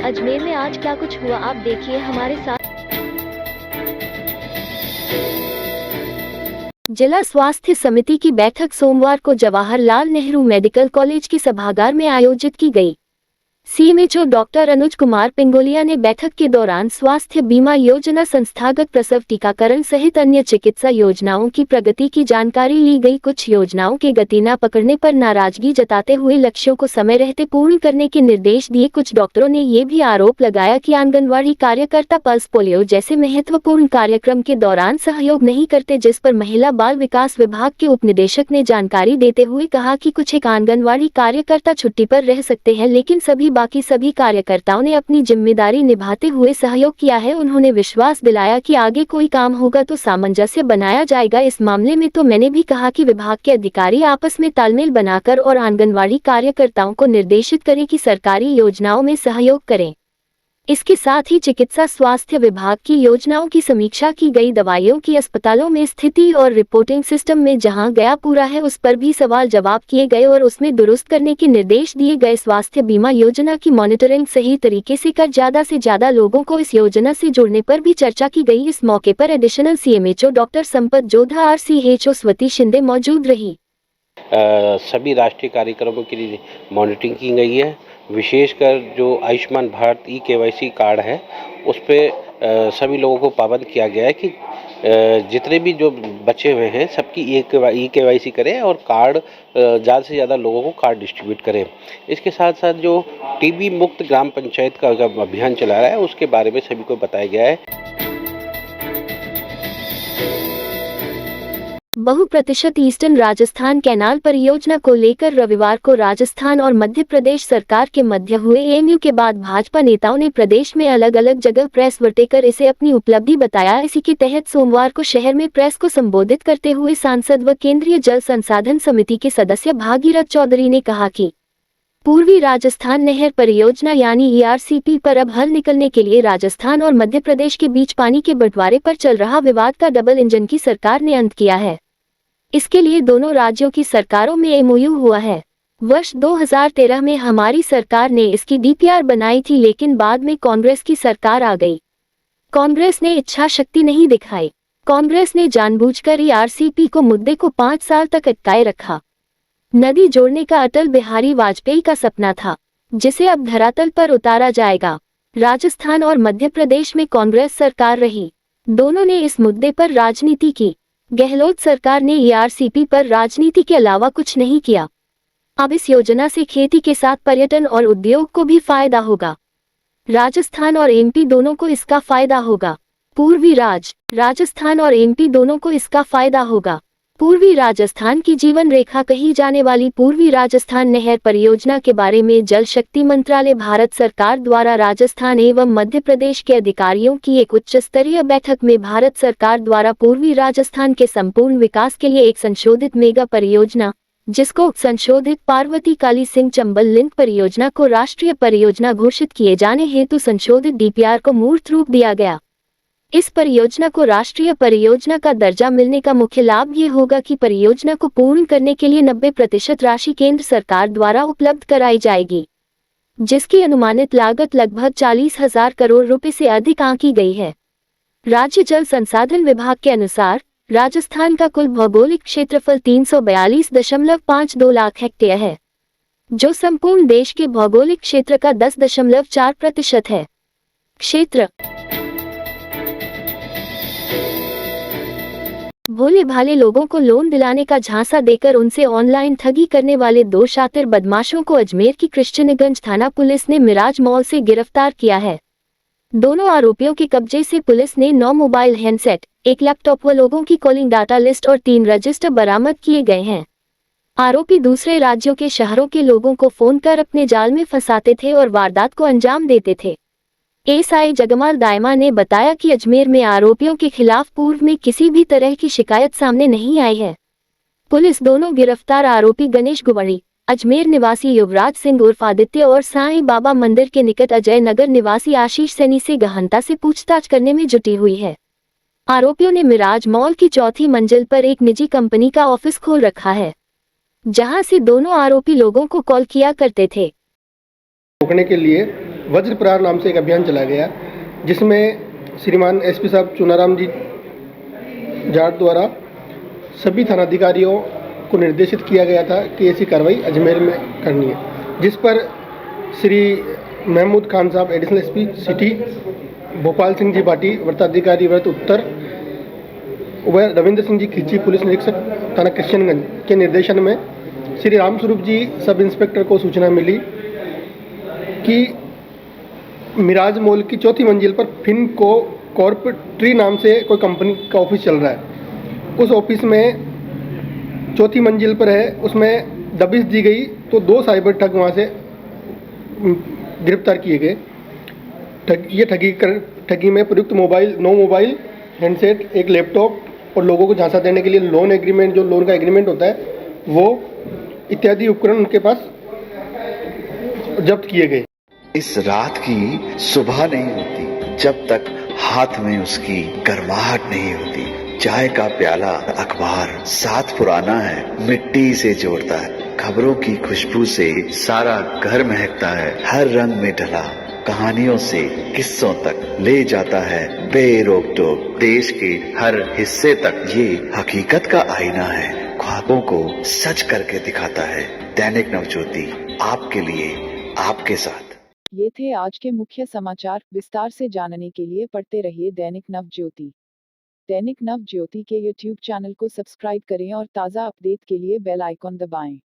अजमेर में आज क्या कुछ हुआ, आप देखिए हमारे साथ। जिला स्वास्थ्य समिति की बैठक सोमवार को जवाहरलाल नेहरू मेडिकल कॉलेज के सभागार में आयोजित की गई। सीएमएचओ डॉक्टर अनुज कुमार पिंगोलिया ने बैठक के दौरान स्वास्थ्य बीमा योजना, संस्थागत प्रसव टीकाकरण सहित अन्य चिकित्सा योजनाओं की प्रगति की जानकारी ली गई। कुछ योजनाओं के गति न पकड़ने पर नाराजगी जताते हुए लक्ष्यों को समय रहते पूर्ण करने के निर्देश दिए। कुछ डॉक्टरों ने ये भी आरोप लगाया कि आंगनवाड़ी कार्यकर्ता पल्स पोलियो जैसे महत्वपूर्ण कार्यक्रम के दौरान सहयोग नहीं करते, जिस पर महिला बाल विकास विभाग के उप निदेशक ने जानकारी देते हुए कहा कि कुछ एक आंगनवाड़ी कार्यकर्ता छुट्टी पर रह सकते हैं, लेकिन बाकी सभी कार्यकर्ताओं ने अपनी जिम्मेदारी निभाते हुए सहयोग किया है। उन्होंने विश्वास दिलाया कि आगे कोई काम होगा तो सामंजस्य बनाया जाएगा। इस मामले में तो मैंने भी कहा कि विभाग के अधिकारी आपस में तालमेल बनाकर और आंगनवाड़ी कार्यकर्ताओं को निर्देशित करें कि सरकारी योजनाओं में सहयोग करें। इसके साथ ही चिकित्सा स्वास्थ्य विभाग की योजनाओं की समीक्षा की गई। दवाइयों की अस्पतालों में स्थिति और रिपोर्टिंग सिस्टम में जहां गया पूरा है उस पर भी सवाल जवाब किए गए और उसमें दुरुस्त करने के निर्देश दिए गए। स्वास्थ्य बीमा योजना की मॉनिटरिंग सही तरीके से कर ज्यादा से ज्यादा लोगों को इस योजना से जुड़ने पर भी चर्चा की गई। इस मौके पर additional CMHO doctor Sampat Jodha, RCHO Swati Shinde मौजूद रही। सभी राष्ट्रीय कार्यक्रमों की मॉनिटरिंग की गई है। विशेषकर जो आयुष्मान भारत ई-केवाईसी कार्ड है उस पे सभी लोगों को पाबंद किया गया है कि जितने भी जो बचे हुए हैं सबकी ई-केवाईसी करें और कार्ड ज़्यादा से ज़्यादा लोगों को कार्ड डिस्ट्रीब्यूट करें। इसके साथ साथ जो टीबी मुक्त ग्राम पंचायत का अभियान चला रहा है उसके बारे में सभी को बताया गया है। बहुप्रतिशत ईस्टर्न राजस्थान कैनाल परियोजना को लेकर रविवार को राजस्थान और मध्य प्रदेश सरकार के मध्य हुए एमयू के बाद भाजपा नेताओं ने प्रदेश में अलग अलग जगह प्रेस वार्ता कर इसे अपनी उपलब्धि बताया। इसी के तहत सोमवार को शहर में प्रेस को संबोधित करते हुए सांसद व केंद्रीय जल संसाधन समिति के सदस्य भागीरथ चौधरी ने कहा कि पूर्वी राजस्थान नहर परियोजना यानी ईआरसीपी पर अब हल निकलने के लिए राजस्थान और मध्य प्रदेश के बीच पानी के बंटवारे पर चल रहा विवाद का डबल इंजन की सरकार ने अंत किया है। इसके लिए दोनों राज्यों की सरकारों में एमओयू हुआ है। वर्ष 2013 में हमारी सरकार ने इसकी डीपीआर बनाई थी, लेकिन बाद में कांग्रेस की सरकार आ गई। कांग्रेस ने इच्छा शक्ति नहीं दिखाई। कांग्रेस ने जानबूझकर ईआरसीपी को मुद्दे को 5 साल तक अटकाए रखा। नदी जोड़ने का अटल बिहारी वाजपेयी का सपना था, जिसे अब धरातल पर उतारा जाएगा। राजस्थान और मध्य प्रदेश में कांग्रेस सरकार रही, दोनों ने इस मुद्दे पर राजनीति की। गहलोत सरकार ने ईआरसीपी पर राजनीति के अलावा कुछ नहीं किया। अब इस योजना से खेती के साथ पर्यटन और उद्योग को भी फायदा होगा। राजस्थान और एमपी दोनों को इसका फायदा होगा। राजस्थान और एमपी दोनों को इसका फायदा होगा। पूर्वी राजस्थान की जीवन रेखा कही जाने वाली पूर्वी राजस्थान नहर परियोजना के बारे में जल शक्ति मंत्रालय भारत सरकार द्वारा राजस्थान एवं मध्य प्रदेश के अधिकारियों की एक उच्च स्तरीय बैठक में भारत सरकार द्वारा पूर्वी राजस्थान के संपूर्ण विकास के लिए एक संशोधित मेगा परियोजना, जिसको संशोधित पार्वती काली सिंह चंबल लिंक परियोजना को राष्ट्रीय परियोजना घोषित किए जाने हेतु संशोधित डीपीआर को मूर्त रूप दिया गया। इस परियोजना को राष्ट्रीय परियोजना का दर्जा मिलने का मुख्य लाभ ये होगा कि परियोजना को पूर्ण करने के लिए 90% राशि केंद्र सरकार द्वारा उपलब्ध कराई जाएगी, जिसकी अनुमानित लागत लगभग 40,000 करोड़ रुपए से अधिक आंकी गई है। राज्य जल संसाधन विभाग के अनुसार राजस्थान का कुल भौगोलिक क्षेत्रफल 342.52 लाख हेक्टेयर है, जो संपूर्ण देश के भौगोलिक क्षेत्र का 10.4% है। क्षेत्र भोले भाले लोगों को लोन दिलाने का झांसा देकर उनसे ऑनलाइन ठगी करने वाले 2 शातिर बदमाशों को अजमेर की कृष्णगंज थाना पुलिस ने मिराज मॉल से गिरफ्तार किया है। दोनों आरोपियों के कब्जे से पुलिस ने 9 मोबाइल हैंडसेट, 1 लैपटॉप व लोगों की कॉलिंग डाटा लिस्ट और 3 रजिस्टर बरामद किए गए हैं। आरोपी दूसरे राज्यों के शहरों के लोगों को फोन कर अपने जाल में फंसाते थे और वारदात को अंजाम देते थे। एसआई जगमाल दायमा ने बताया कि अजमेर में आरोपियों के खिलाफ पूर्व में किसी भी तरह की शिकायत सामने नहीं आई है। पुलिस दोनों गिरफ्तार आरोपी गणेश गुवड़ी, अजमेर निवासी युवराज सिंह उर्फ आदित्य और साईं बाबा मंदिर के निकट अजय नगर निवासी आशीष सैनी से गहनता से पूछताछ करने में जुटी हुई है। आरोपियों ने मिराज मॉल की 4थी मंजिल पर एक निजी कंपनी का ऑफिस खोल रखा है, जहां से दोनों आरोपी लोगों को कॉल किया करते थे। रोकने के लिए वज्र प्रहार नाम से एक अभियान चलाया गया, जिसमें श्रीमान एसपी साहब चुनाराम जी जाट द्वारा सभी थानाधिकारियों को निर्देशित किया गया था कि ऐसी कार्रवाई अजमेर में करनी है, जिस पर Shri Mahmood Khan Sahab additional SP city, Bhopal Singh ji Bhati व्रताधिकारी व्रत उत्तर व रविंद्र सिंह जी खिची पुलिस निरीक्षक थाना किशनगंज के निर्देशन में श्री रामस्वरूप जी सब इंस्पेक्टर को सूचना मिली कि मिराज मॉल की चौथी मंजिल पर फिनको कॉर्प ट्री नाम से कोई कंपनी का ऑफिस चल रहा है। उस ऑफिस में चौथी मंजिल पर है, उसमें दबिश दी गई तो 2 साइबर ठग वहाँ से गिरफ्तार किए गए। ये ठगी में प्रयुक्त मोबाइल 9 मोबाइल हैंडसेट, एक लैपटॉप और लोगों को झांसा देने के लिए लोन एग्रीमेंट, जो लोन का एग्रीमेंट होता है वो इत्यादि उपकरण उनके पास जब्त किए गए। इस रात की सुबह नहीं होती जब तक हाथ में उसकी गर्माहट नहीं होती। चाय का प्याला, अखबार साथ पुराना है, मिट्टी से जोड़ता है। खबरों की खुशबू से सारा घर महकता है। हर रंग में ढला कहानियों से किस्सों तक ले जाता है बेरोक टोक। देश के हर हिस्से तक ये हकीकत का आईना है, ख्वाबों को सच करके दिखाता है। दैनिक नवज्योति, आपके लिए, आपके साथ। ये थे आज के मुख्य समाचार। विस्तार से जानने के लिए पढ़ते रहिए दैनिक नवज्योति। दैनिक नवज्योति के YouTube चैनल को सब्सक्राइब करें और ताज़ा अपडेट के लिए बेल आइकॉन दबाएं।